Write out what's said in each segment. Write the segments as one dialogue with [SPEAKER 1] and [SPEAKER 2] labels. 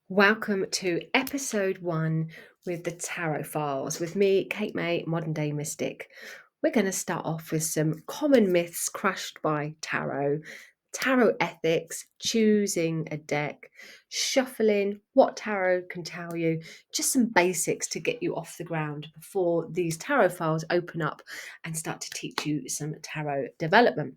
[SPEAKER 1] Welcome to episode 1 with the Tarot Files with me, Kate May, Modern Day Mystic. We're going to start off with some common myths crushed by tarot ethics, choosing a deck, shuffling, what tarot can tell you, just some basics to get you off the ground before these tarot files open up and start to teach you some tarot development.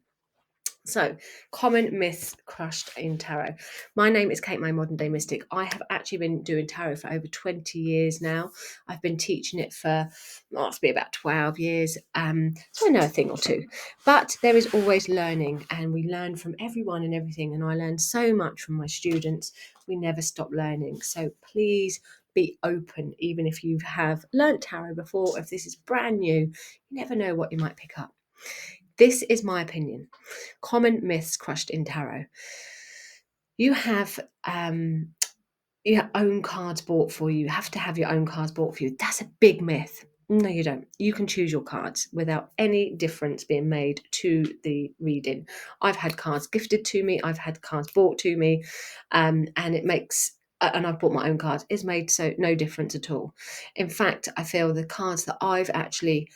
[SPEAKER 1] So, common myths crushed in tarot. My name is Kate, my Modern Day Mystic. I have actually been doing tarot for over 20 years now. I've been teaching it for, must be about 12 years. So I know a thing or two. But there is always learning, and we learn from everyone and everything. And I learn so much from my students. We never stop learning. So please be open, even if you have learnt tarot before. If this is brand new, you never know what you might pick up. This is my opinion. Common myths crushed in tarot. You have your own cards bought for you. You have to have your own cards bought for you. That's a big myth. No, you don't. You can choose your cards without any difference being made to the reading. I've had cards gifted to me. I've had cards bought to me, and it makes. And I've bought my own cards. It's made so no difference at all. In fact, I feel the cards that I've actually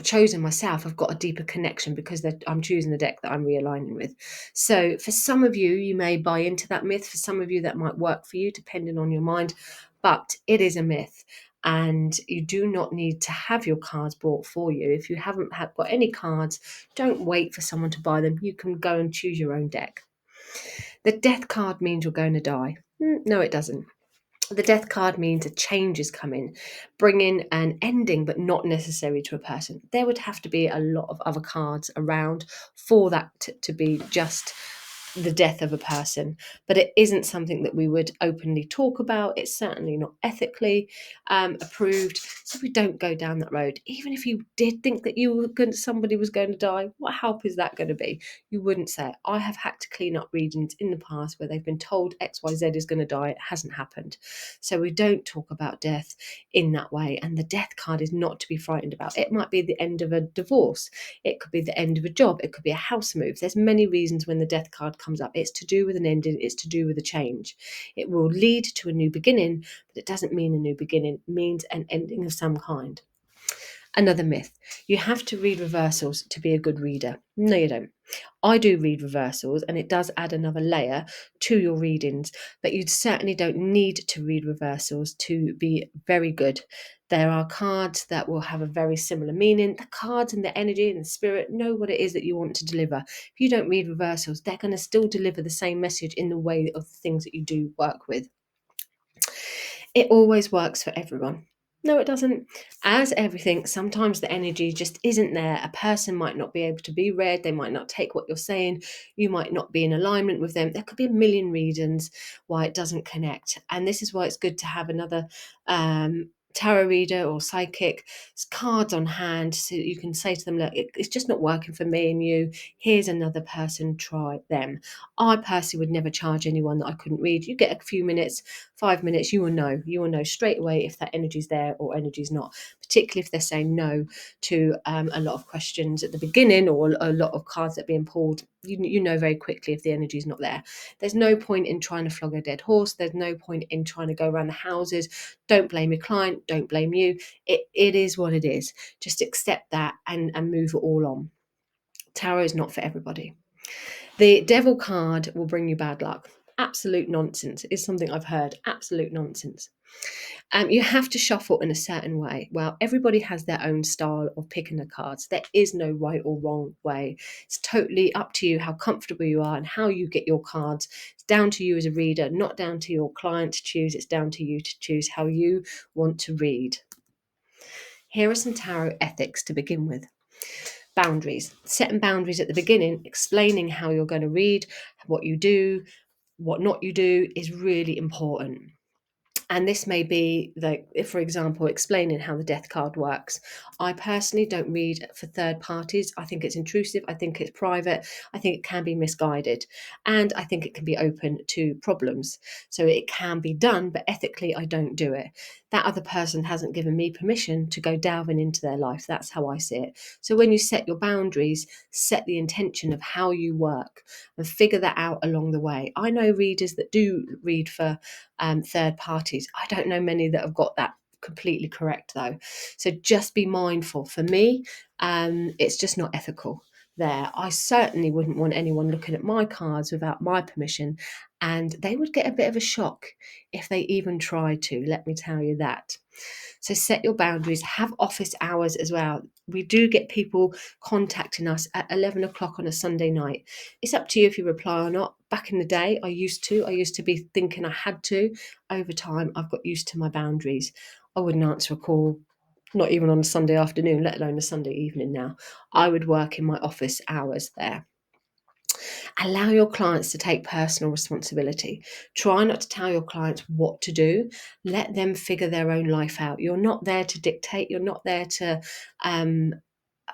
[SPEAKER 1] chosen myself have got a deeper connection because I'm choosing the deck that I'm realigning with. So for some of you, you may buy into that myth. For some of you, that might work for you, depending on your mind. But it is a myth. And you do not need to have your cards bought for you. If you haven't got any cards, don't wait for someone to buy them. You can go and choose your own deck. The death card means you're going to die. No, it doesn't. The death card means a change is coming, bringing an ending, but not necessary to a person. There would have to be a lot of other cards around for that to be just the death of a person, but it isn't something that we would openly talk about. It's certainly not ethically approved, so we don't go down that road. Even if you did think that somebody was going to die, what help is that going to be? You wouldn't say it. I have had to clean up readings in the past where they've been told XYZ is going to die. It hasn't happened, so we don't talk about death in that way. And the death card is not to be frightened about. It might be the end of a divorce, it could be the end of a job, it could be a house move. There's many reasons when the death card comes up. It's to do with an ending, it's to do with a change. It will lead to a new beginning, but it doesn't mean a new beginning. It means an ending of some kind. Another myth: you have to read reversals to be a good reader. No, you don't. I do read reversals, and it does add another layer to your readings, but you certainly don't need to read reversals to be very good. There are cards that will have a very similar meaning. The cards and the energy and the spirit know what it is that you want to deliver. If you don't read reversals, they're going to still deliver the same message in the way of the things that you do work with. It always works for everyone. No, it doesn't. As everything, sometimes the energy just isn't there. A person might not be able to be read. They might not take what you're saying. You might not be in alignment with them. There could be a million reasons why it doesn't connect. And this is why it's good to have another tarot reader or psychic cards on hand so you can say to them, look, it's just not working for me and you. Here's another person, try them. I personally would never charge anyone that I couldn't read. You get a few minutes, 5 minutes, you will know straight away if that energy's there or energy's not, particularly if they're saying no to a lot of questions at the beginning or a lot of cards that are being pulled. You know very quickly if the energy's not there. There's no point in trying to flog a dead horse. There's no point in trying to go around the houses. Don't blame your client, don't blame you. It is what it is. Just accept that and move it all on. Tarot is not for everybody. The devil card will bring you bad luck. Absolute nonsense. Is something I've heard. Absolute nonsense. You have to shuffle in a certain way. Well, everybody has their own style of picking the cards. There is no right or wrong way. It's totally up to you how comfortable you are and how you get your cards. It's down to you as a reader, not down to your client to choose. It's down to you to choose how you want to read. Here are some tarot ethics to begin with. Boundaries. Setting boundaries at the beginning, explaining how you're going to read, what you do, what not you do is really important. And this may be, like, if, for example, explaining how the death card works. I personally don't read for third parties. I think it's intrusive. I think it's private. I think it can be misguided. And I think it can be open to problems. So it can be done, but ethically, I don't do it. That other person hasn't given me permission to go delving into their life. That's how I see it. So when you set your boundaries, set the intention of how you work and figure that out along the way. I know readers that do read for third parties. I don't know many that have got that completely correct though. So just be mindful. For me, it's just not ethical there. I certainly wouldn't want anyone looking at my cards without my permission, and they would get a bit of a shock if they even tried to, let me tell you that. So set your boundaries, have office hours as well. We do get people contacting us at 11 o'clock on a Sunday night. It's up to you if you reply or not. Back in the day, I used to be thinking I had to. Over time, I've got used to my boundaries. I wouldn't answer a call, not even on a Sunday afternoon, let alone a Sunday evening now. I would work in my office hours there. Allow your clients to take personal responsibility. Try not to tell your clients what to do. Let them figure their own life out. You're not there to dictate. You're not there to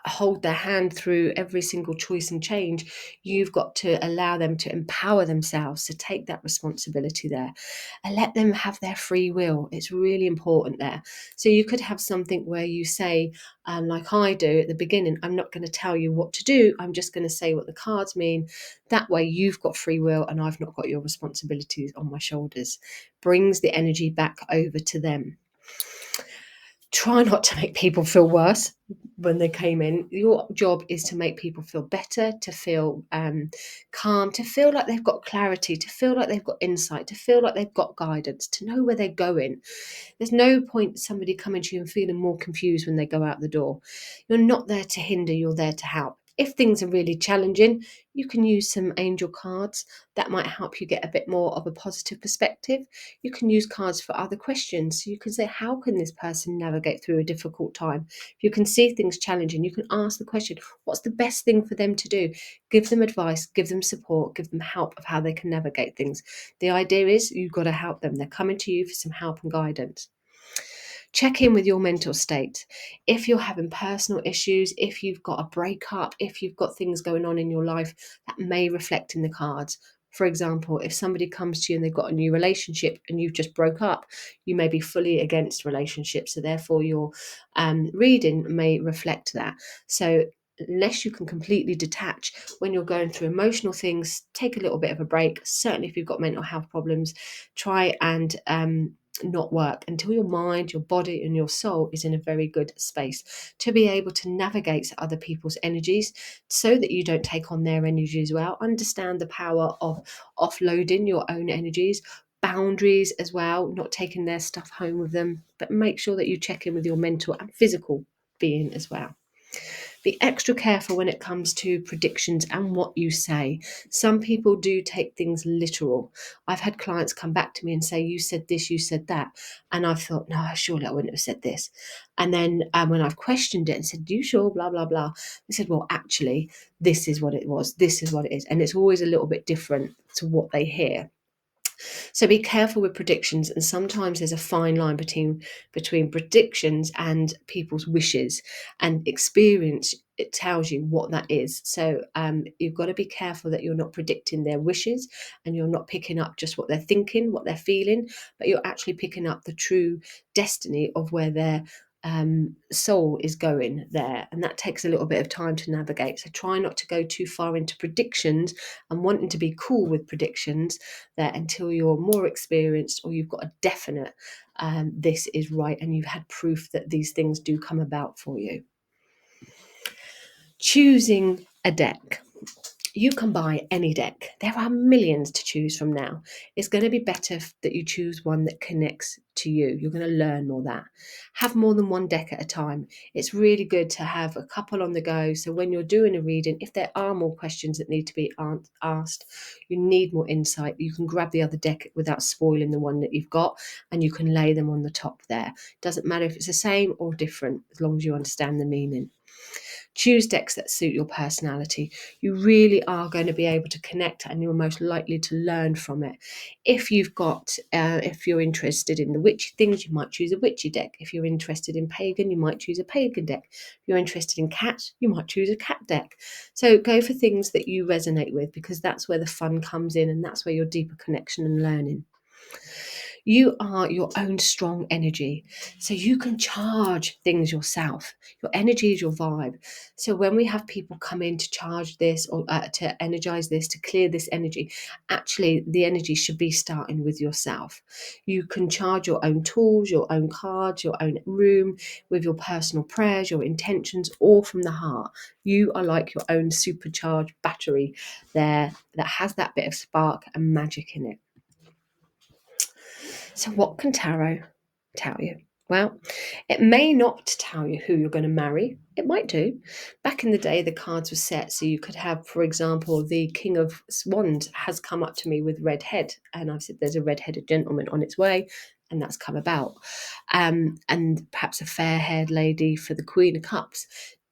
[SPEAKER 1] hold their hand through every single choice and change. You've got to allow them to empower themselves to take that responsibility there and let them have their free will. It's really important there. So you could have something where you say, like I do at the beginning, I'm not going to tell you what to do. I'm just going to say what the cards mean. That way you've got free will and I've not got your responsibilities on my shoulders. Brings the energy back over to them. Try not to make people feel worse when they came in. Your job is to make people feel better, to feel calm, to feel like they've got clarity, to feel like they've got insight, to feel like they've got guidance, to know where they're going. There's no point somebody coming to you and feeling more confused when they go out the door. You're not there to hinder, you're there to help. If things are really challenging, you can use some angel cards. That might help you get a bit more of a positive perspective. You can use cards for other questions. So you can say, how can this person navigate through a difficult time? If you can see things challenging, you can ask the question, what's the best thing for them to do? Give them advice, give them support, give them help of how they can navigate things. The idea is you've got to help them. They're coming to you for some help and guidance. Check in with your mental state. If you're having personal issues, if you've got a breakup, if you've got things going on in your life, that may reflect in the cards. For example, if somebody comes to you and they've got a new relationship and you've just broke up, you may be fully against relationships. So therefore your reading may reflect that. So unless you can completely detach when you're going through emotional things, take a little bit of a break. Certainly if you've got mental health problems, try and not work until your mind, your body, and your soul is in a very good space to be able to navigate other people's energies so that you don't take on their energy as well. Understand the power of offloading your own energies, boundaries as well, not taking their stuff home with them, but make sure that you check in with your mental and physical being as well. Be extra careful when it comes to predictions and what you say. Some people do take things literal. I've had clients come back to me and say, you said this, you said that. And I've thought, no, surely I wouldn't have said this. And then when I've questioned it and said, you sure, blah, blah, blah, they said, well, actually, this is what it was. This is what it is. And it's always a little bit different to what they hear. So be careful with predictions, and sometimes there's a fine line between predictions and people's wishes, and experience it tells you what that is. So you've got to be careful that you're not predicting their wishes and you're not picking up just what they're thinking, what they're feeling, but you're actually picking up the true destiny of where their soul is going there, and that takes a little bit of time to navigate. So try not to go too far into predictions and wanting to be cool with predictions there until you're more experienced or you've got a definite this is right and you've had proof that these things do come about for you. Choosing a deck. You can buy any deck. There are millions to choose from now. It's going to be better that you choose one that connects to you. You're going to learn more that. Have more than one deck at a time. It's really good to have a couple on the go. So when you're doing a reading, if there are more questions that need to be asked, you need more insight, you can grab the other deck without spoiling the one that you've got, and you can lay them on the top there. Doesn't matter if it's the same or different, as long as you understand the meaning. Choose decks that suit your personality. You really are going to be able to connect, and you're most likely to learn from it. If you're interested in the witchy things, you might choose a witchy deck. If you're interested in pagan, you might choose a pagan deck. If you're interested in cats, you might choose a cat deck. So go for things that you resonate with, because that's where the fun comes in, and that's where your deeper connection and learning. You are your own strong energy, so you can charge things yourself. Your energy is your vibe. So when we have people come in to charge this, or to energize this, to clear this energy, actually the energy should be starting with yourself. You can charge your own tools, your own cards, your own room with your personal prayers, your intentions, all from the heart. You are like your own supercharged battery there that has that bit of spark and magic in it. So, what can tarot tell you? Well, it may not tell you who you're going to marry. It might do. Back in the day, the cards were set so you could have, for example, the King of Wands has come up to me with red head, and I've said there's a red-headed gentleman on its way, and that's come about. And perhaps a fair-haired lady for the Queen of Cups.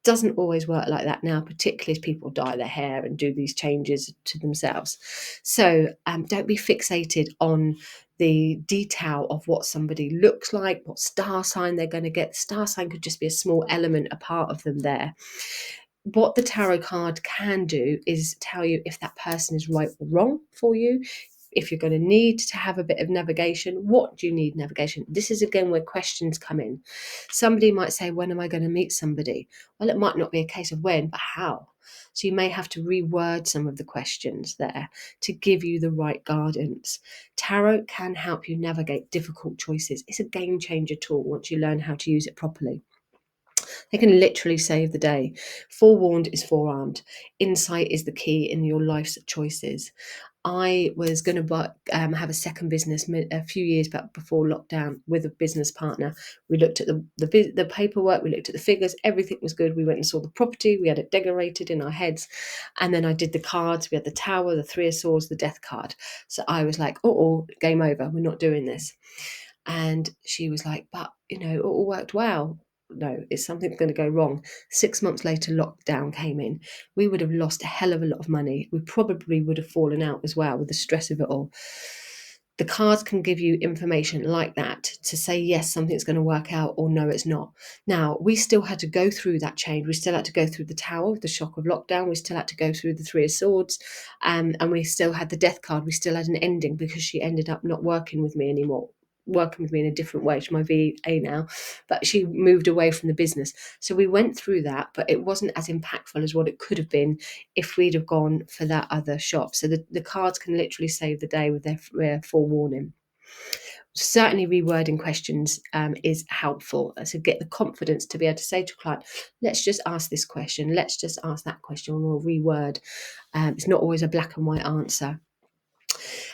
[SPEAKER 1] Doesn't always work like that now, particularly as people dye their hair and do these changes to themselves. So don't be fixated on the detail of what somebody looks like, what star sign they're going to get. Star sign could just be a small element, a part of them there. What the tarot card can do is tell you if that person is right or wrong for you. If you're going to need to have a bit of navigation, what do you need navigation? This is again where questions come in. Somebody might say, when am I going to meet somebody? Well, it might not be a case of when, but how. So you may have to reword some of the questions there to give you the right guidance. Tarot can help you navigate difficult choices. It's a game changer tool once you learn how to use it properly. They can literally save the day. Forewarned is forearmed. Insight is the key in your life's choices. I was going to have a second business a few years back before lockdown with a business partner. We looked at the paperwork, we looked at the figures, everything was good. We went and saw the property, we had it decorated in our heads. And then I did the cards. We had the Tower, the Three of Swords, the Death card. So I was like, game over. We're not doing this. And she was like, but, it all worked well. No, it's something going to go wrong. 6 months later, lockdown came in. We would have lost a hell of a lot of money. We probably would have fallen out as well with the stress of it all. The cards can give you information like that to say, yes, something's going to work out, or no, it's not. Now, we still had to go through that change. We still had to go through the Tower, the shock of lockdown. We still had to go through the Three of Swords. And we still had the Death card. We still had an ending because she ended up not working with me anymore. Working with me in a different way. She's my VA now, but she moved away from the business. So we went through that, but it wasn't as impactful as what it could have been if we'd have gone for that other shop. So the cards can literally save the day with their forewarning. Certainly rewording questions is helpful. So get the confidence to be able to say to a client, let's just ask this question, let's just ask that question, and we'll reword. It's not always a black and white answer.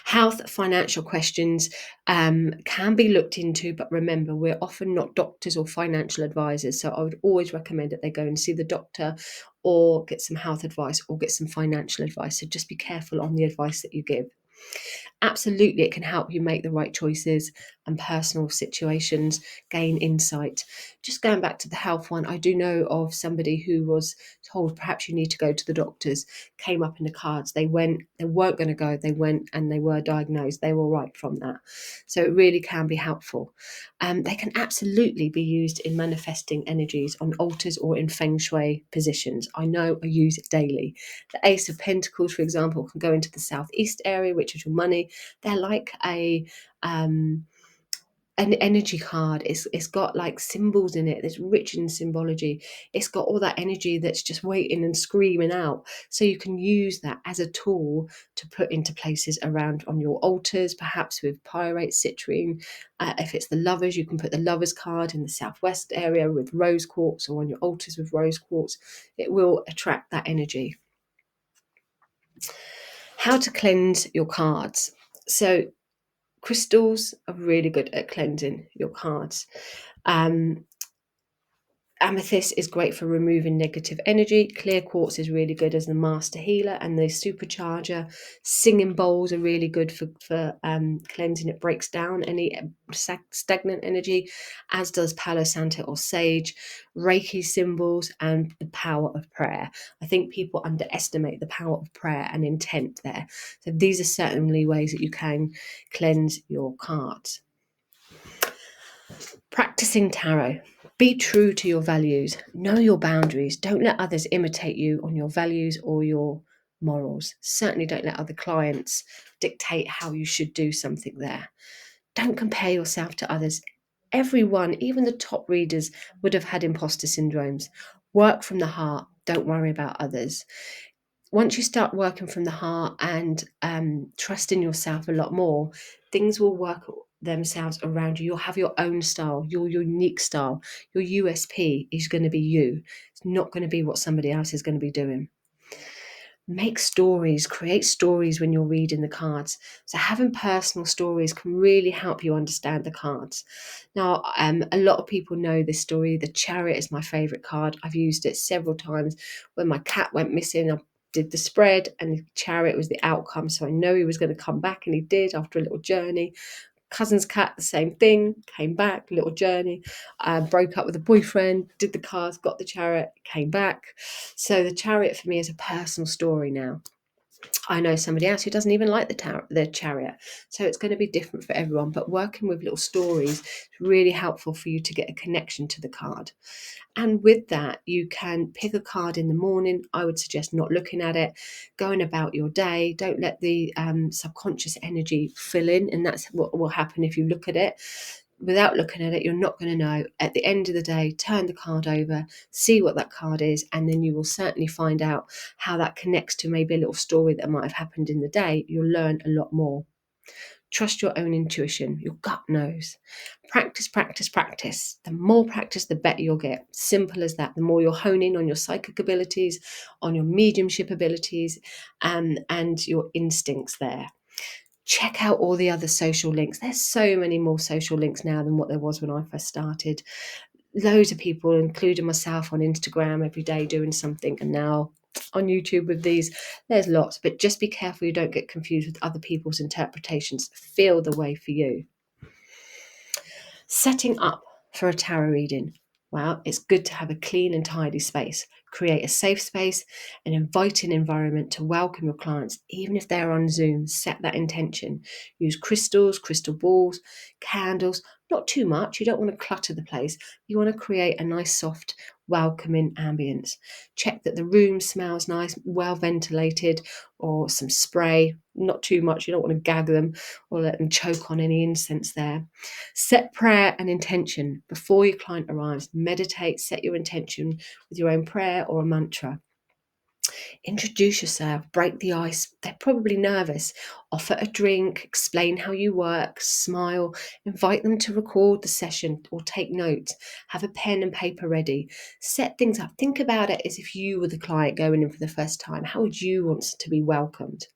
[SPEAKER 1] Health, financial questions can be looked into, but remember, we're often not doctors or financial advisors. So I would always recommend that they go and see the doctor or get some health advice or get some financial advice. So just be careful on the advice that you give. Absolutely, it can help you make the right choices and personal situations, gain insight. Just going back to the health one, I do know of somebody who was told perhaps you need to go to the doctors, came up in the cards. They weren't going to go, they went and they were diagnosed. They were all right from that. So it really can be helpful. They can absolutely be used in manifesting energies on altars or in feng shui positions. I know I use it daily. The Ace of Pentacles, for example, can go into the southeast area, which is your money. They're like an energy card. It's got like symbols in it that's rich in symbology. It's got all that energy that's just waiting and screaming out. So you can use that as a tool to put into places around on your altars, perhaps with pyrite, citrine. If it's the lovers, you can put the lovers card in the southwest area with rose quartz, or on your altars with rose quartz. It will attract that energy. How to cleanse your cards. So crystals are really good at cleansing your cards. Amethyst is great for removing negative energy. Clear quartz is really good as the master healer and the supercharger. Singing bowls are really good for cleansing. It breaks down any stagnant energy, as does Palo Santo or sage. Reiki symbols and the power of prayer. I think people underestimate the power of prayer and intent there. So these are certainly ways that you can cleanse your cards. Practicing tarot. Be true to your values. Know your boundaries. Don't let others imitate you on your values or your morals. Certainly don't let other clients dictate how you should do something there. Don't compare yourself to others. Everyone, even the top readers, would have had imposter syndromes. Work from the heart. Don't worry about others. Once you start working from the heart and trusting yourself a lot more, things will work themselves around you. You'll have your own style, your unique style. Your USP is going to be you. It's not going to be what somebody else is going to be doing. Make stories, create stories when you're reading the cards. So having personal stories can really help you understand the cards. Now, a lot of people know this story. The Chariot is my favourite card. I've used it several times. When my cat went missing, I did the spread and the Chariot was the outcome. So I know he was going to come back, and he did after a little journey. Cousin's cat, the same thing, came back, little journey, broke up with a boyfriend, did the cards, got the Chariot, came back. So the Chariot for me is a personal story now. I know somebody else who doesn't even like the Chariot. So it's going to be different for everyone. But working with little stories is really helpful for you to get a connection to the card. And with that, you can pick a card in the morning. I would suggest not looking at it, going about your day. Don't let the subconscious energy fill in. And that's what will happen if you look at it. Without looking at it, you're not going to know. At the end of the day, turn the card over, see what that card is, and then you will certainly find out how that connects to maybe a little story that might have happened in the day. You'll learn a lot more. Trust your own intuition. Your gut knows. Practice, practice, practice. The more practice, the better you'll get. Simple as that. The more you're honing on your psychic abilities, on your mediumship abilities, and your instincts there. Check out all the other social links. There's so many more social links now than what there was when I first started. Loads of people, including myself, on Instagram every day doing something, and now on YouTube with these. There's lots, but just be careful you don't get confused with other people's interpretations. Feel the way for you. Setting up for a tarot reading. Well, it's good to have a clean and tidy space. Create a safe space, an inviting environment to welcome your clients, even if they're on Zoom. Set that intention. Use crystals, crystal balls, candles, not too much. You don't want to clutter the place. You want to create a nice, soft, welcoming ambience. Check that the room smells nice, well ventilated, or some spray, not too much. You don't want to gag them or let them choke on any incense there. Set prayer and intention before your client arrives. Meditate, set your intention with your own prayer or a mantra. Introduce yourself, break the ice. They're probably nervous. Offer a drink, explain how you work, smile, invite them to record the session or take notes. Have a pen and paper ready. Set things up. Think about it as if you were the client going in for the first time. How would you want to be welcomed?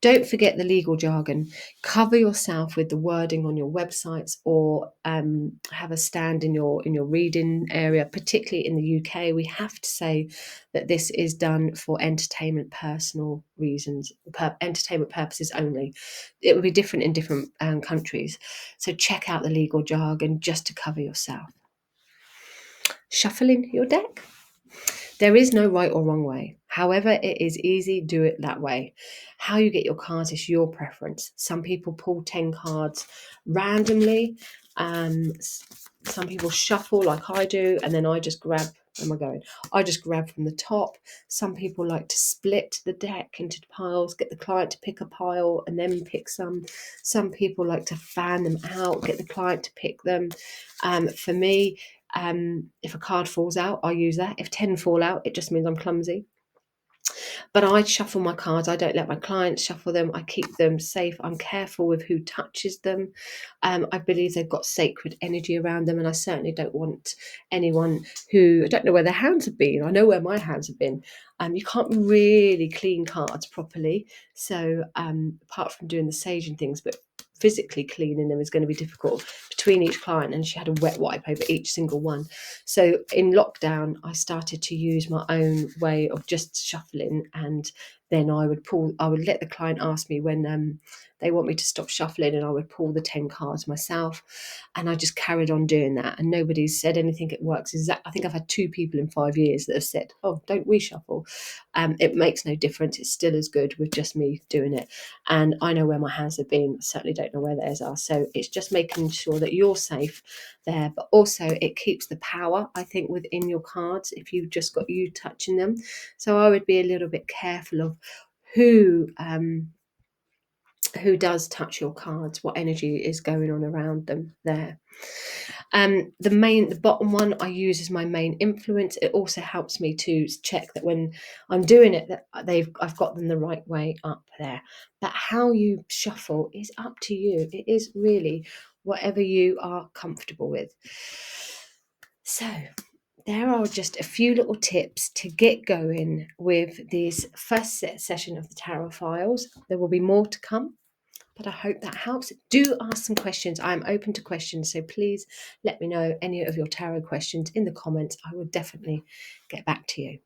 [SPEAKER 1] Don't forget the legal jargon. Cover yourself with the wording on your websites, or have a stand in your reading area. Particularly in the UK, we have to say that this is done for entertainment, personal reasons, entertainment purposes only. It will be different in different countries. So check out the legal jargon just to cover yourself. Shuffling your deck. There is no right or wrong way. However, it is easy, do it that way. How you get your cards is your preference. Some people pull 10 cards randomly. Some people shuffle like I do, and then I just grab, I just grab from the top. Some people like to split the deck into piles, get the client to pick a pile and then pick some. Some people like to fan them out, get the client to pick them. For me, if a card falls out, I use that. If 10 fall out, it just means I'm clumsy. But I shuffle my cards. I don't let my clients shuffle them. I keep them safe. I'm careful with who touches them. I believe they've got sacred energy around them, and I certainly don't want anyone who, I don't know where their hands have been. I know where my hands have been. You can't really clean cards properly. So apart from doing the sage and things, but physically cleaning them is going to be difficult between each client, and she had a wet wipe over each single one. So in lockdown, I started to use my own way of just shuffling, and then I would let the client ask me when they want me to stop shuffling, and I would pull the 10 cards myself. And I just carried on doing that, and nobody's said anything. It works exactly. I think I've had 2 people in 5 years that have said, "Oh, don't reshuffle." It makes no difference. It's still as good with just me doing it. And I know where my hands have been. I certainly don't know where theirs are. So it's just making sure that you're safe there, but also it keeps the power, I think, within your cards if you've just got you touching them. So I would be a little bit careful of who does touch your cards, what energy is going on around them there. The bottom one I use as my main influence. It also helps me to check that when I'm doing it, that I've got them the right way up there. But how you shuffle is up to you. It is really whatever you are comfortable with. So there are just a few little tips to get going with this first session of the tarot files. There will be more to come, but I hope that helps. Do ask some questions. I'm open to questions, so please let me know any of your tarot questions in the comments. I will definitely get back to you.